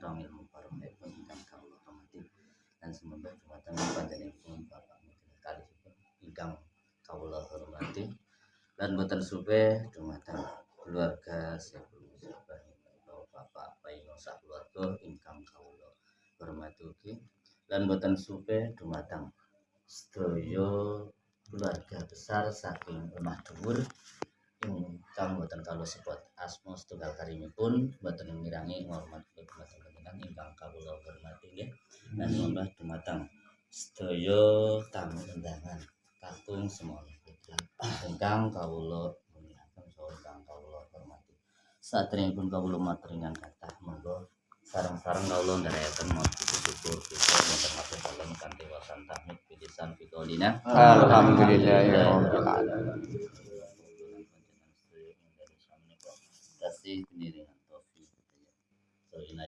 kadang ilmu paramipun ingkang kawula hormati lan semoga dumateng panjenenganipun Bapak kalihipun ingkang kawula hormati lan boten supe dumateng keluarga Saiful Musibah Bapak Paingo sak keluarga ingkang kawula hormati ugi lan boten supe dumateng sedaya keluarga besar saking Omah Dhuwur ingkang boten kawula sebut asma setunggal karimipun boten mirangi ngormat dumateng panjenengan ingkang kawula hormati nggih lan moga dumateng sedaya tamu undangan kakung semono putra ingkang kawula muliaken saha ingkang kawula hormati saderengipun kawula matur kathah monggo sareng-sareng kawula ndherekaken matur syukur kita wonten matur dalem kanthi wasan tahmid pisan pikolina alhamdulillahirabbil alamin kasih sendiri